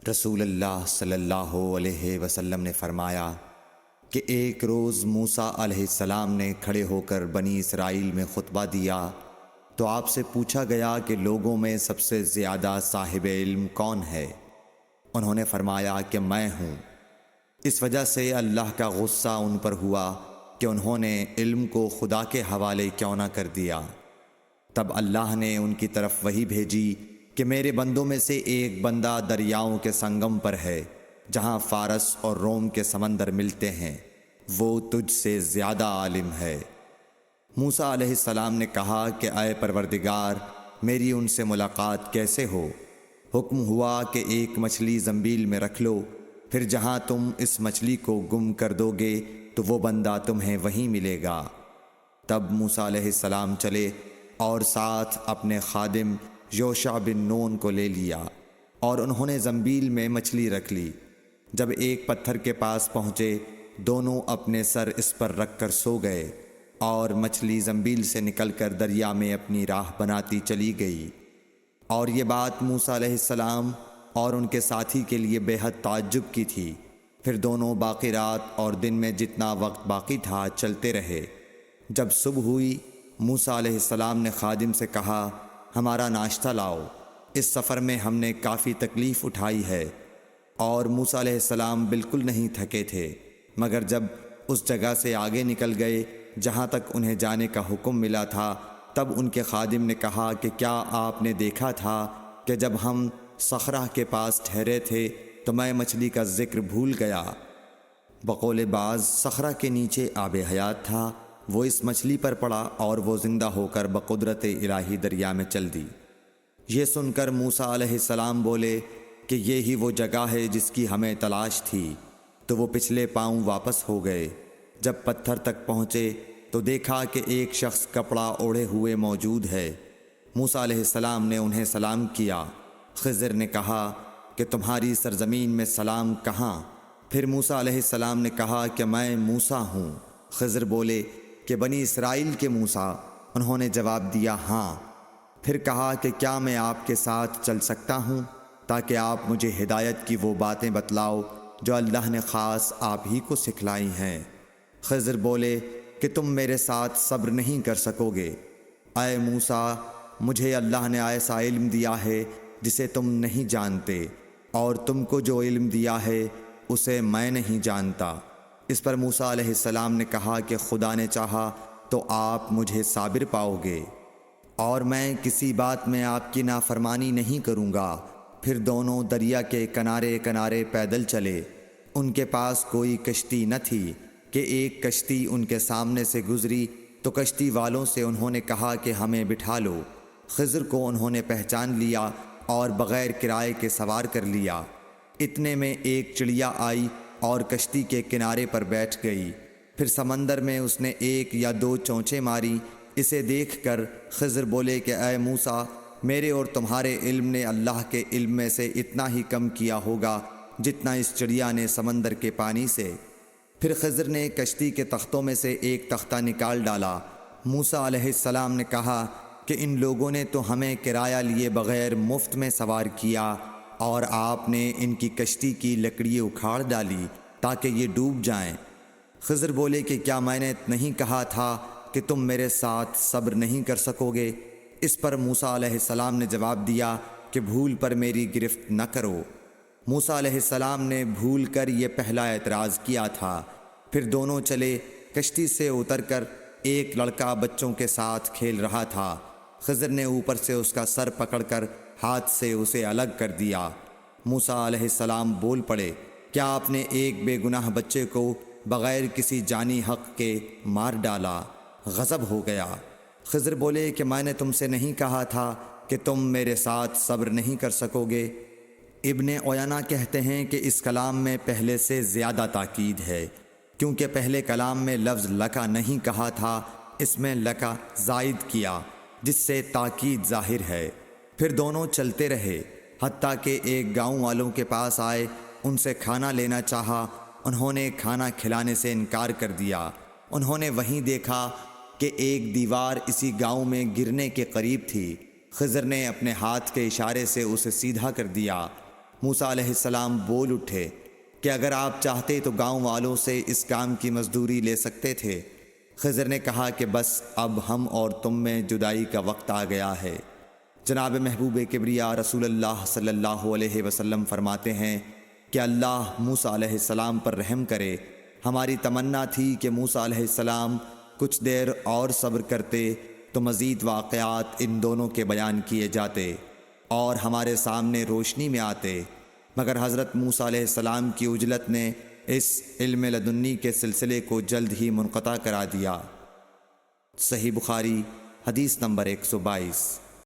رسول اللہ صلی اللہ علیہ وسلم نے فرمایا کہ ایک روز موسیٰ علیہ السلام نے کھڑے ہو کر بنی اسرائیل میں خطبہ دیا تو آپ سے پوچھا گیا کہ لوگوں میں سب سے زیادہ صاحب علم کون ہے؟ انہوں نے فرمایا کہ میں ہوں۔ اس وجہ سے اللہ کا غصہ ان پر ہوا کہ انہوں نے علم کو خدا کے حوالے کیوں نہ کر دیا۔ تب اللہ نے ان کی طرف وحی بھیجی کہ میرے بندوں میں سے ایک بندہ دریاؤں کے سنگم پر ہے جہاں فارس اور روم کے سمندر ملتے ہیں، وہ تجھ سے زیادہ عالم ہے۔ موسیٰ علیہ السلام نے کہا کہ اے پروردگار، میری ان سے ملاقات کیسے ہو؟ حکم ہوا کہ ایک مچھلی زنبیل میں رکھ لو، پھر جہاں تم اس مچھلی کو گم کر دو گے تو وہ بندہ تمہیں وہیں ملے گا۔ تب موسیٰ علیہ السلام چلے اور ساتھ اپنے خادم یوشع بن نون کو لے لیا، اور انہوں نے زنبیل میں مچھلی رکھ لی۔ جب ایک پتھر کے پاس پہنچے، دونوں اپنے سر اس پر رکھ کر سو گئے، اور مچھلی زنبیل سے نکل کر دریا میں اپنی راہ بناتی چلی گئی۔ اور یہ بات موسیٰ علیہ السلام اور ان کے ساتھی کے لیے بے حد تعجب کی تھی۔ پھر دونوں باقی رات اور دن میں جتنا وقت باقی تھا چلتے رہے۔ جب صبح ہوئی، موسیٰ علیہ السلام نے خادم سے کہا، ہمارا ناشتہ لاؤ، اس سفر میں ہم نے کافی تکلیف اٹھائی ہے۔ اور موسیٰ علیہ السلام بالکل نہیں تھکے تھے، مگر جب اس جگہ سے آگے نکل گئے جہاں تک انہیں جانے کا حکم ملا تھا، تب ان کے خادم نے کہا کہ کیا آپ نے دیکھا تھا کہ جب ہم صخرہ کے پاس ٹھہرے تھے تو میں مچھلی کا ذکر بھول گیا؟ بقول بعض صخرہ کے نیچے آب حیات تھا، وہ اس مچھلی پر پڑا اور وہ زندہ ہو کر بقدرت الہی دریا میں چل دی۔ یہ سن کر موسیٰ علیہ السلام بولے کہ یہ ہی وہ جگہ ہے جس کی ہمیں تلاش تھی، تو وہ پچھلے پاؤں واپس ہو گئے۔ جب پتھر تک پہنچے تو دیکھا کہ ایک شخص کپڑا اوڑھے ہوئے موجود ہے۔ موسیٰ علیہ السلام نے انہیں سلام کیا۔ خضر نے کہا کہ تمہاری سرزمین میں سلام کہاں؟ پھر موسیٰ علیہ السلام نے کہا کہ میں موسیٰ ہوں۔ خضر بولے کہ بنی اسرائیل کے موسیٰ؟ انہوں نے جواب دیا ہاں۔ پھر کہا کہ کیا میں آپ کے ساتھ چل سکتا ہوں تاکہ آپ مجھے ہدایت کی وہ باتیں بتلاؤ جو اللہ نے خاص آپ ہی کو سکھلائی ہیں؟ خضر بولے کہ تم میرے ساتھ صبر نہیں کر سکو گے۔ اے موسیٰ، مجھے اللہ نے ایسا علم دیا ہے جسے تم نہیں جانتے، اور تم کو جو علم دیا ہے اسے میں نہیں جانتا۔ اس پر موسیٰ علیہ السلام نے کہا کہ خدا نے چاہا تو آپ مجھے صابر پاؤ گے، اور میں کسی بات میں آپ کی نافرمانی نہیں کروں گا۔ پھر دونوں دریا کے کنارے کنارے پیدل چلے۔ ان کے پاس کوئی کشتی نہ تھی کہ ایک کشتی ان کے سامنے سے گزری تو کشتی والوں سے انہوں نے کہا کہ ہمیں بٹھا لو۔ خضر کو انہوں نے پہچان لیا اور بغیر کرائے کے سوار کر لیا۔ اتنے میں ایک چڑیا آئی اور کشتی کے کنارے پر بیٹھ گئی۔ پھر سمندر میں اس نے ایک یا دو چونچیں ماری۔ اسے دیکھ کر خضر بولے کہ اے موسیٰ، میرے اور تمہارے علم نے اللہ کے علم میں سے اتنا ہی کم کیا ہوگا جتنا اس چڑیا نے سمندر کے پانی سے۔ پھر خضر نے کشتی کے تختوں میں سے ایک تختہ نکال ڈالا۔ موسیٰ علیہ السلام نے کہا کہ ان لوگوں نے تو ہمیں کرایہ لیے بغیر مفت میں سوار کیا، اور آپ نے ان کی کشتی کی لکڑی اکھاڑ ڈالی تاکہ یہ ڈوب جائیں۔ خضر بولے کہ کیا میں نے نہیں کہا تھا کہ تم میرے ساتھ صبر نہیں کر سکو گے؟ اس پر موسیٰ علیہ السلام نے جواب دیا کہ بھول پر میری گرفت نہ کرو۔ موسیٰ علیہ السلام نے بھول کر یہ پہلا اعتراض کیا تھا۔ پھر دونوں چلے۔ کشتی سے اتر کر ایک لڑکا بچوں کے ساتھ کھیل رہا تھا۔ خضر نے اوپر سے اس کا سر پکڑ کر ہاتھ سے اسے الگ کر دیا۔ موسیٰ علیہ السلام بول پڑے، کیا آپ نے ایک بے گناہ بچے کو بغیر کسی جانی حق کے مار ڈالا؟ غضب ہو گیا۔ خضر بولے کہ میں نے تم سے نہیں کہا تھا کہ تم میرے ساتھ صبر نہیں کر سکو گے؟ ابن عیینہ کہتے ہیں کہ اس کلام میں پہلے سے زیادہ تاکید ہے، کیونکہ پہلے کلام میں لفظ لکا نہیں کہا تھا، اس میں لکا زائد کیا، جس سے تاکید ظاہر ہے۔ پھر دونوں چلتے رہے، حتیٰ کہ ایک گاؤں والوں کے پاس آئے۔ ان سے کھانا لینا چاہا، انہوں نے کھانا کھلانے سے انکار کر دیا۔ انہوں نے وہیں دیکھا کہ ایک دیوار اسی گاؤں میں گرنے کے قریب تھی۔ خضر نے اپنے ہاتھ کے اشارے سے اسے سیدھا کر دیا۔ موسیٰ علیہ السلام بول اٹھے کہ اگر آپ چاہتے تو گاؤں والوں سے اس کام کی مزدوری لے سکتے تھے۔ خضر نے کہا کہ بس اب ہم اور تم میں جدائی کا وقت آ گیا ہے۔ جناب محبوب کبریا رسول اللہ صلی اللہ علیہ وسلم فرماتے ہیں کہ اللہ موسیٰ علیہ السلام پر رحم کرے۔ ہماری تمنا تھی کہ موسیٰ علیہ السلام کچھ دیر اور صبر کرتے تو مزید واقعات ان دونوں کے بیان کیے جاتے اور ہمارے سامنے روشنی میں آتے، مگر حضرت موسیٰ علیہ السلام کی عجلت نے اس علم لدنی کے سلسلے کو جلد ہی منقطع کرا دیا۔ صحیح بخاری حدیث نمبر 122۔